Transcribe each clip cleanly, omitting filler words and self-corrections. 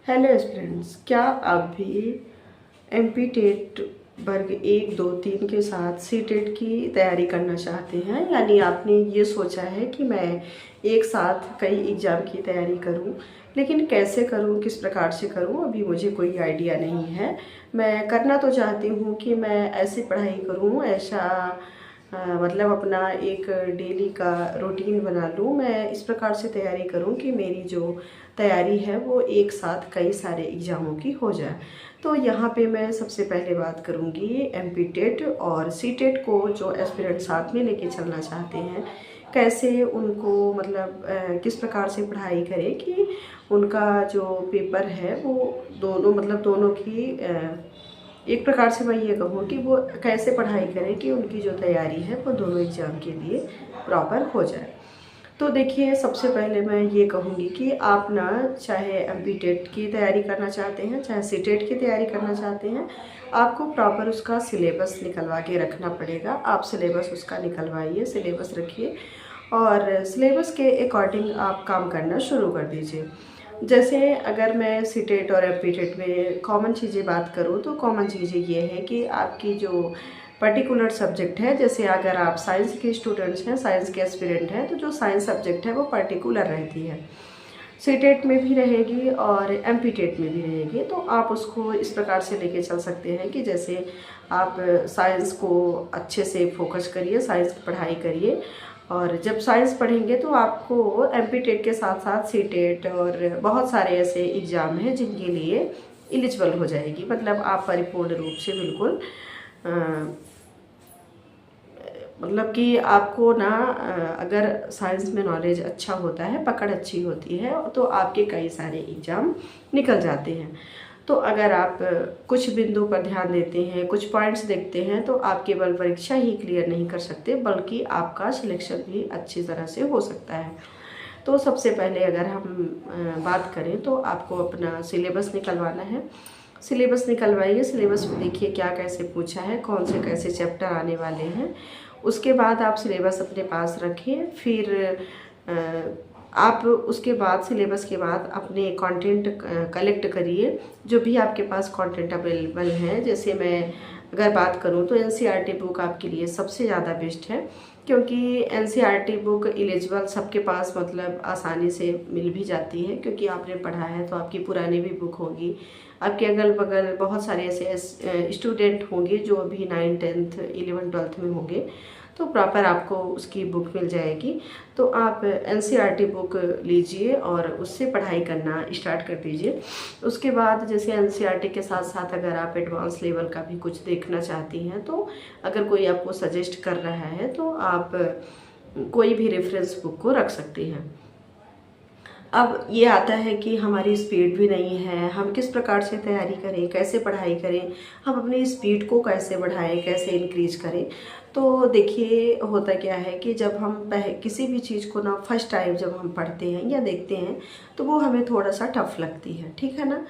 Hello students, क्या आप भी एमपी टेट वर्ग 1, 2, 3 के साथ सी टेट की तैयारी करना चाहते हैं? यानी आपने ये सोचा है कि मैं एक साथ कई एग्ज़ाम की तैयारी करूं, लेकिन कैसे करूं, किस प्रकार से करूं, अभी मुझे कोई आइडिया नहीं है। मैं करना तो चाहती हूं कि मैं ऐसी पढ़ाई करूं, ऐसा मतलब अपना एक डेली का रूटीन बना लूँ। मैं इस प्रकार से तैयारी करूँ कि मेरी जो तैयारी है वो एक साथ कई सारे एग्ज़ामों की हो जाए। तो यहाँ पे मैं सबसे पहले बात करूँगी एमपी टेट और सी टेट को जो एस्पिरेंट साथ में लेके चलना चाहते हैं, कैसे उनको मतलब किस प्रकार से पढ़ाई करें कि उनका जो पेपर है वो दोनों मतलब दोनों की एक प्रकार से मैं ये कहूँ कि वो कैसे पढ़ाई करें कि उनकी जो तैयारी है वो दोनों एग्ज़ाम के लिए प्रॉपर हो जाए। तो देखिए, सबसे पहले मैं ये कहूँगी कि आप ना चाहे एमपी टेट की तैयारी करना चाहते हैं, चाहे सी टेट की तैयारी करना चाहते हैं, आपको प्रॉपर उसका सिलेबस निकलवा के रखना पड़ेगा। आप सिलेबस उसका निकलवाइए, सिलेबस रखिए और सिलेबस के अकॉर्डिंग आप काम करना शुरू कर दीजिए। जैसे अगर मैं सी टेट और एमपी टेट में कॉमन चीज़ें बात करूँ, तो कॉमन चीज़ें ये है कि आपकी जो पर्टिकुलर सब्जेक्ट है, जैसे अगर आप साइंस के स्टूडेंट्स हैं, साइंस के एस्पिरेंट हैं, तो जो साइंस सब्जेक्ट है वो पर्टिकुलर रहती है, सी टेट में भी रहेगी और एमपी टेट में भी रहेगी। तो आप उसको इस प्रकार से लेके चल सकते हैं कि जैसे आप साइंस को अच्छे से फोकस करिए, साइंस की पढ़ाई करिए, और जब साइंस पढ़ेंगे तो आपको एमपी टेट के साथ साथ सी टेट और बहुत सारे ऐसे एग्ज़ाम हैं जिनके लिए एलिजिबल हो जाएगी। मतलब आप परिपूर्ण रूप से बिल्कुल मतलब कि आपको ना अगर साइंस में नॉलेज अच्छा होता है, पकड़ अच्छी होती है, तो आपके कई सारे एग्ज़ाम निकल जाते हैं। तो अगर आप कुछ बिंदु पर ध्यान देते हैं, कुछ पॉइंट्स देखते हैं, तो आप केवल परीक्षा ही क्लियर नहीं कर सकते, बल्कि आपका सिलेक्शन भी अच्छी तरह से हो सकता है। तो सबसे पहले अगर हम बात करें तो आपको अपना सिलेबस निकलवाना है। सिलेबस निकलवाइए, सिलेबस में देखिए क्या कैसे पूछा है, कौन से कैसे चैप्टर आने वाले हैं। उसके बाद आप सिलेबस अपने पास रखिए। फिर आप उसके बाद सिलेबस के बाद अपने कंटेंट कलेक्ट करिए, जो भी आपके पास कंटेंट अवेलेबल है। जैसे मैं अगर बात करूं तो एनसीईआरटी बुक आपके लिए सबसे ज़्यादा बेस्ट है, क्योंकि एनसीईआरटी बुक एलिजिबल सबके पास मतलब आसानी से मिल भी जाती है, क्योंकि आपने पढ़ा है तो आपकी पुरानी भी बुक होगी। आपके अगल बगल बहुत सारे ऐसे स्टूडेंट होंगे जो अभी 9th 10th 11th 12th में होंगे, तो प्रॉपर आपको उसकी बुक मिल जाएगी। तो आप एनसीईआरटी बुक लीजिए और उससे पढ़ाई करना स्टार्ट कर दीजिए। उसके बाद जैसे एनसीईआरटी के साथ साथ अगर आप एडवांस लेवल का भी कुछ देखना चाहती हैं, तो अगर कोई आपको सजेस्ट कर रहा है तो आप कोई भी रेफरेंस बुक को रख सकती हैं। अब ये आता है कि हमारी स्पीड भी नहीं है, हम किस प्रकार से तैयारी करें, कैसे पढ़ाई करें, हम अपनी स्पीड को कैसे बढ़ाएं, कैसे इंक्रीज करें। तो देखिए, होता क्या है कि जब हम किसी भी चीज़ को ना फर्स्ट टाइम जब हम पढ़ते हैं या देखते हैं, तो वो हमें थोड़ा सा टफ लगती है, ठीक है ना।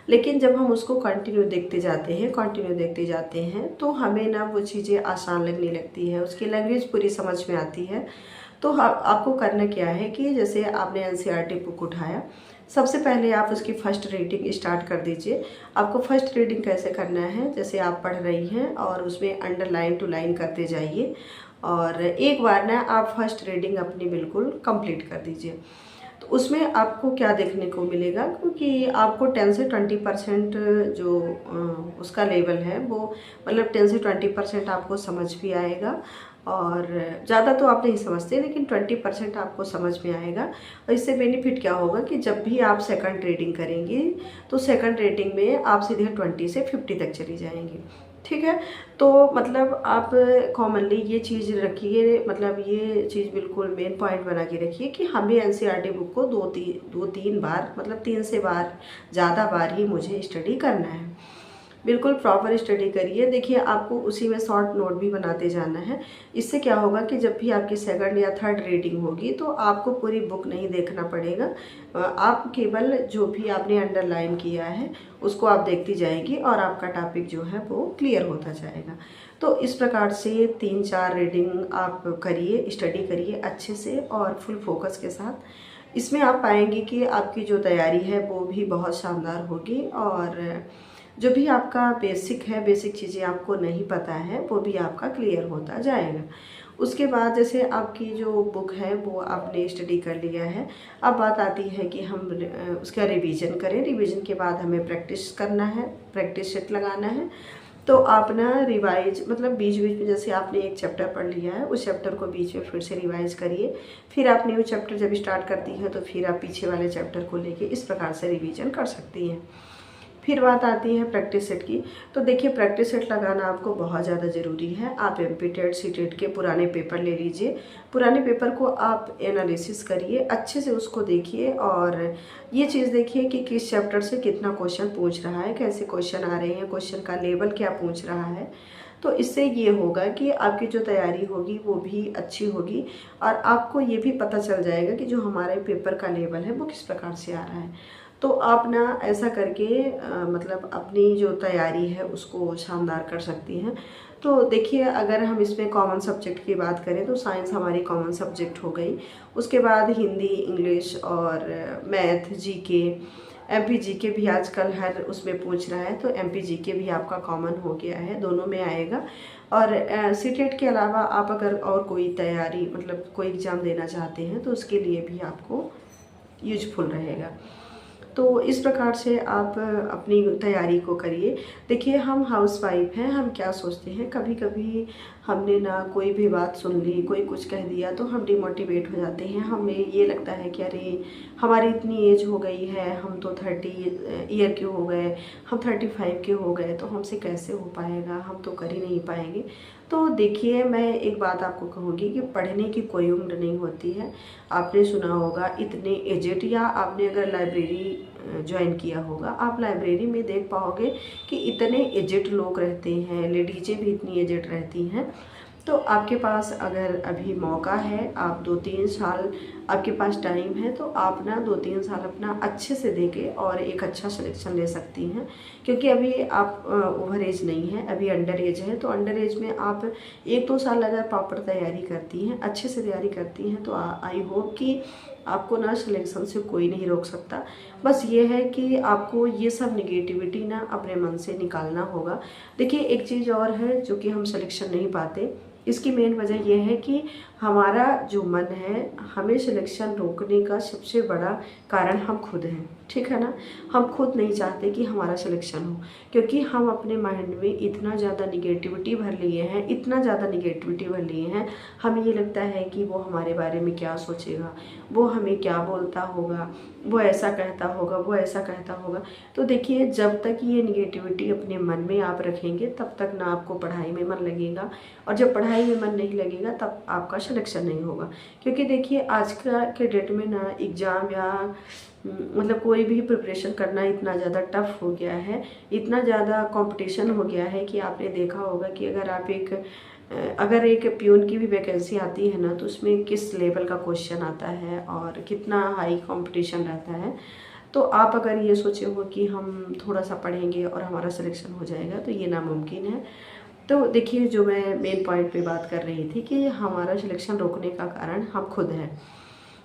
लेकिन जब हम उसको कंटिन्यू देखते जाते हैं, कंटिन्यू देखते जाते हैं, तो हमें ना वो चीज़ें आसान लगने लगती है, उसकी लैंग्वेज पूरी समझ में आती है। तो आपको करना क्या है कि जैसे आपने एनसीईआरटी बुक उठाया, सबसे पहले आप उसकी फ़र्स्ट रीडिंग स्टार्ट कर दीजिए। आपको फ़र्स्ट रीडिंग कैसे करना है, जैसे आप पढ़ रही हैं और उसमें अंडरलाइन टू लाइन करते जाइए, और एक बार ना आप फ़र्स्ट रीडिंग अपनी बिल्कुल कंप्लीट कर दीजिए। तो उसमें आपको क्या देखने को मिलेगा, क्योंकि आपको 10 से 20% जो उसका लेवल है वो मतलब 10 से 20% आपको समझ भी आएगा, और ज़्यादा तो आप नहीं समझते, लेकिन 20% आपको समझ में आएगा। और इससे बेनिफिट क्या होगा कि जब भी आप सेकंड रीडिंग करेंगी, तो सेकंड रीडिंग में आप सीधे 20 से 50 तक चली जाएंगी, ठीक है। तो मतलब आप कॉमनली ये चीज़ रखिए, मतलब ये चीज़ बिल्कुल मेन पॉइंट बना के रखिए कि हमें एनसीईआरटी बुक को दो तीन बार मतलब 3 से बार ज़्यादा बार ही मुझे स्टडी करना है। बिल्कुल प्रॉपर स्टडी करिए। देखिए, आपको उसी में शॉर्ट नोट भी बनाते जाना है। इससे क्या होगा कि जब भी आपकी सेकंड या थर्ड रीडिंग होगी, तो आपको पूरी बुक नहीं देखना पड़ेगा। आप केवल जो भी आपने अंडरलाइन किया है उसको आप देखती जाएंगी, और आपका टॉपिक जो है वो क्लियर होता जाएगा। तो इस प्रकार से 3-4 रीडिंग आप करिए, स्टडी करिए अच्छे से और फुल फोकस के साथ। इसमें आप पाएंगे कि आपकी जो तैयारी है वो भी बहुत शानदार होगी, और जो भी आपका बेसिक है, बेसिक चीज़ें आपको नहीं पता है वो भी आपका क्लियर होता जाएगा। उसके बाद जैसे आपकी जो बुक है वो आपने स्टडी कर लिया है, अब बात आती है कि हम उसका रिवीजन करें। रिवीजन के बाद हमें प्रैक्टिस करना है, प्रैक्टिस सेट लगाना है। तो आप ना रिवाइज मतलब बीच बीच में जैसे आपने एक चैप्टर पढ़ लिया है, उस चैप्टर को बीच में फिर से रिवाइज करिए। फिर आप न्यू चैप्टर जब स्टार्ट करती है तो फिर आप पीछे वाले चैप्टर को लेके इस प्रकार से रिवीजन कर सकती हैं। फिर बात आती है प्रैक्टिस सेट की। तो देखिए प्रैक्टिस सेट लगाना आपको बहुत ज़्यादा ज़रूरी है। आप एमपी टेट सी टेट के पुराने पेपर ले लीजिए, पुराने पेपर को आप एनालिसिस करिए, अच्छे से उसको देखिए और ये चीज़ देखिए कि किस चैप्टर से कितना क्वेश्चन पूछ रहा है, कैसे क्वेश्चन आ रहे हैं, क्वेश्चन का लेवल क्या पूछ रहा है। तो इससे ये होगा कि आपकी जो तैयारी होगी वो भी अच्छी होगी, और आपको ये भी पता चल जाएगा कि जो हमारे पेपर का लेवल है वो किस प्रकार से आ रहा है। तो आप ना ऐसा करके मतलब अपनी जो तैयारी है उसको शानदार कर सकती हैं। तो देखिए अगर हम इसमें कॉमन सब्जेक्ट की बात करें तो साइंस हमारी कॉमन सब्जेक्ट हो गई। उसके बाद हिंदी, इंग्लिश और मैथ, जीके, एमपी जीके भी आजकल हर उसमें पूछ रहा है, तो एमपी जीके भी आपका कॉमन हो गया है, दोनों में आएगा। और सीटेट के अलावा आप अगर और कोई तैयारी मतलब कोई एग्ज़ाम देना चाहते हैं तो उसके लिए भी आपको यूजफुल रहेगा। तो इस प्रकार से आप अपनी तैयारी को करिए। देखिए हम हाउसवाइफ हैं, हम क्या सोचते हैं, कभी कभी हमने ना कोई भी बात सुन ली, कोई कुछ कह दिया तो हम डिमोटिवेट हो जाते हैं। हमें ये लगता है कि अरे हमारी इतनी एज हो गई है, हम तो 30 ईयर के हो गए, हम 35 के हो गए, तो हमसे कैसे हो पाएगा, हम तो कर ही नहीं पाएंगे। तो देखिए मैं एक बात आपको कहूँगी कि पढ़ने की कोई उम्र नहीं होती है। आपने सुना होगा इतने एजेड, या आपने अगर लाइब्रेरी ज्वाइन किया होगा, आप लाइब्रेरी में देख पाओगे कि इतने एजेड लोग रहते हैं, लेडीज़ें भी इतनी एजेड रहती हैं। तो आपके पास अगर अभी मौका है, आप 2-3 साल आपके पास टाइम है, तो आप ना 2-3 साल अपना अच्छे से देके और एक अच्छा सिलेक्शन ले सकती हैं। क्योंकि अभी आप ओवर एज नहीं है, अभी अंडर एज है। तो अंडर एज में आप 1-2 साल अगर प्रॉपर तैयारी करती हैं, अच्छे से तैयारी करती हैं, तो आई होप कि आपको ना सिलेक्शन से कोई नहीं रोक सकता। बस ये है कि आपको ये सब निगेटिविटी ना अपने मन से निकालना होगा। देखिए एक चीज़ और है जो कि हम सिलेक्शन नहीं पाते, इसकी मेन वजह यह है कि हमारा जो मन है, हमें सिलेक्शन रोकने का सबसे बड़ा कारण हम खुद हैं, ठीक है ना। हम खुद नहीं चाहते कि हमारा सिलेक्शन हो, क्योंकि हम अपने माइंड में इतना ज़्यादा निगेटिविटी भर लिए हैं, इतना ज़्यादा निगेटिविटी भर लिए हैं। हमें ये लगता है कि वो हमारे बारे में क्या सोचेगा, वो हमें क्या बोलता होगा, वो ऐसा कहता होगा, वो ऐसा कहता होगा। तो देखिए जब तक ये निगेटिविटी अपने मन में आप रखेंगे तब तक ना आपको पढ़ाई में मन लगेगा, और जब पढ़ाई में मन नहीं लगेगा तब आपका सिलेक्शन नहीं होगा। क्योंकि देखिए आज के डेट में ना एग्ज़ाम या मतलब कोई भी प्रिपरेशन करना इतना ज़्यादा टफ हो गया है, इतना ज़्यादा कंपटीशन हो गया है कि आपने देखा होगा कि अगर एक प्यून की भी वैकेंसी आती है ना, तो उसमें किस लेवल का क्वेश्चन आता है और कितना हाई कंपटीशन रहता है। तो आप अगर ये सोचे हो कि हम थोड़ा सा पढ़ेंगे और हमारा सिलेक्शन हो जाएगा, तो ये नामुमकिन है। तो देखिए जो मैं मेन पॉइंट पे बात कर रही थी कि हमारा सिलेक्शन रोकने का कारण हम खुद हैं,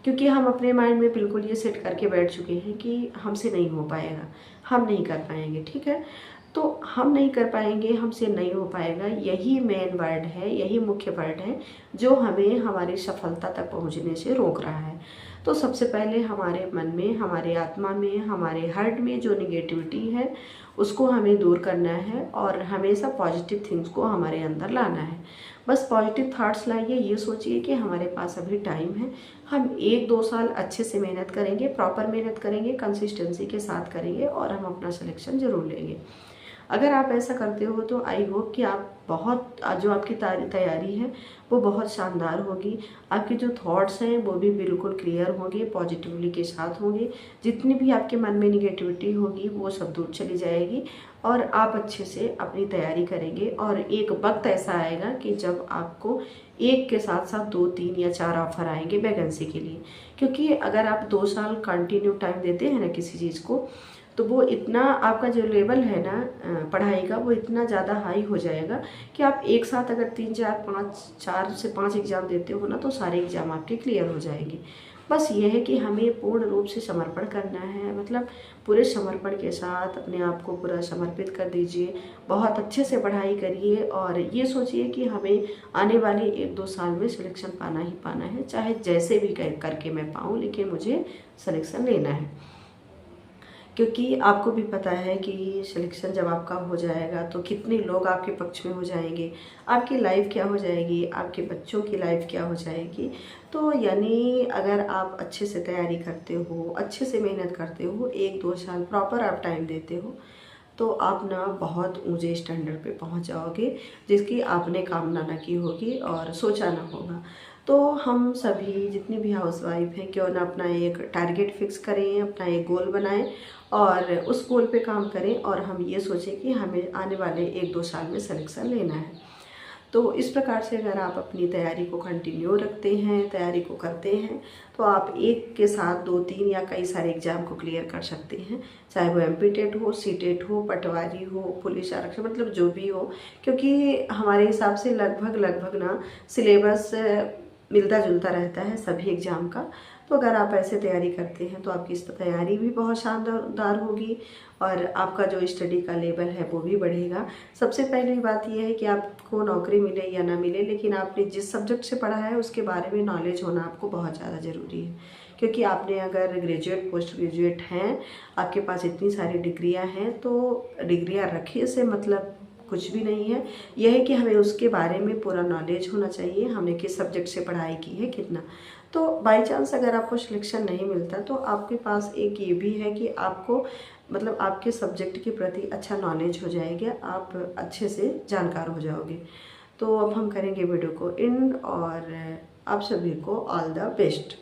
क्योंकि हम अपने माइंड में बिल्कुल ये सेट करके बैठ चुके हैं कि हमसे नहीं हो पाएगा, हम नहीं कर पाएंगे, ठीक है। तो हम नहीं कर पाएंगे, हमसे नहीं हो पाएगा, यही मेन वर्ड है, यही मुख्य वर्ड है जो हमें हमारी सफलता तक पहुंचने से रोक रहा है। तो सबसे पहले हमारे मन में, हमारे आत्मा में, हमारे हार्ट में जो निगेटिविटी है उसको हमें दूर करना है, और हमेशा पॉजिटिव थिंग्स को हमारे अंदर लाना है। बस पॉजिटिव थॉट्स लाइए, ये सोचिए कि हमारे पास अभी टाइम है, हम 1-2 साल अच्छे से मेहनत करेंगे, प्रॉपर मेहनत करेंगे, कंसिस्टेंसी के साथ करेंगे, और हम अपना सिलेक्शन ज़रूर लेंगे। अगर आप ऐसा करते हो तो आई होप कि आप जो आपकी तैयारी है वो बहुत शानदार होगी। आपके जो थॉट्स हैं वो भी बिल्कुल क्लियर होंगे, पॉजिटिवली के साथ होंगे। जितनी भी आपके मन में निगेटिविटी होगी वो सब दूर चली जाएगी, और आप अच्छे से अपनी तैयारी करेंगे। और एक वक्त ऐसा आएगा कि जब आपको एक के साथ साथ 2-3 या 4 ऑफर आएंगे वैकेंसी के लिए। क्योंकि अगर आप 2 साल कंटिन्यू टाइम देते हैं ना किसी चीज़ को, तो वो इतना आपका जो लेवल है ना पढ़ाई का, वो इतना ज़्यादा हाई हो जाएगा कि आप एक साथ अगर 3-4-5 4 से 5 एग्ज़ाम देते हो ना, तो सारे एग्ज़ाम आपके क्लियर हो जाएंगे। बस ये है कि हमें पूर्ण रूप से समर्पण करना है, मतलब पूरे समर्पण के साथ अपने आप को पूरा समर्पित कर दीजिए। बहुत अच्छे से पढ़ाई करिए और ये सोचिए कि हमें आने वाले 1-2 साल में सिलेक्शन पाना ही पाना है, चाहे जैसे भी करके मैं पाऊँ, लेकिन मुझे सिलेक्शन लेना है। क्योंकि आपको भी पता है कि सिलेक्शन जब आपका हो जाएगा तो कितने लोग आपके पक्ष में हो जाएंगे, आपकी लाइफ क्या हो जाएगी, आपके बच्चों की लाइफ क्या हो जाएगी। तो यानी अगर आप अच्छे से तैयारी करते हो, अच्छे से मेहनत करते हो, 1-2 साल प्रॉपर आप टाइम देते हो, तो आप ना बहुत ऊंचे स्टैंडर्ड पे पहुंच जाओगे, जिसकी आपने कामना ना की होगी और सोचा ना होगा। तो हम सभी जितनी भी हाउसवाइफ हैं, क्यों ना अपना एक टारगेट फिक्स करें, अपना एक गोल बनाएं और उस गोल पे काम करें और हम ये सोचें कि हमें आने वाले 1-2 साल में सिलेक्शन लेना है। तो इस प्रकार से अगर आप अपनी तैयारी को कंटिन्यू रखते हैं, तैयारी को करते हैं, तो आप एक के साथ 2-3 या कई सारे एग्ज़ाम को क्लियर कर सकते हैं, चाहे वो एमपी-टेट हो, सी-टेट हो, पटवारी हो, पुलिस आरक्षण, मतलब जो भी हो। क्योंकि हमारे हिसाब से लगभग ना सिलेबस मिलता जुलता रहता है सभी एग्ज़ाम का। तो अगर आप ऐसे तैयारी करते हैं तो आपकी तैयारी भी बहुत शानदार होगी और आपका जो स्टडी का लेवल है वो भी बढ़ेगा। सबसे पहली बात यह है कि आपको नौकरी मिले या ना मिले, लेकिन आपने जिस सब्जेक्ट से पढ़ा है उसके बारे में नॉलेज होना आपको बहुत ज़्यादा ज़रूरी है। क्योंकि आपने अगर ग्रेजुएट, पोस्ट ग्रेजुएट हैं, आपके पास इतनी सारी डिग्रियां हैं, तो डिग्रियां रखने से मतलब कुछ भी नहीं है। यह है कि हमें उसके बारे में पूरा नॉलेज होना चाहिए, हमने किस सब्जेक्ट से पढ़ाई की है, कितना। तो बाय चांस अगर आपको सिलेक्शन नहीं मिलता तो आपके पास एक ये भी है कि आपको मतलब आपके सब्जेक्ट के प्रति अच्छा नॉलेज हो जाएगा, आप अच्छे से जानकार हो जाओगे। तो अब हम करेंगे वीडियो को एंड और आप सभी को ऑल द बेस्ट।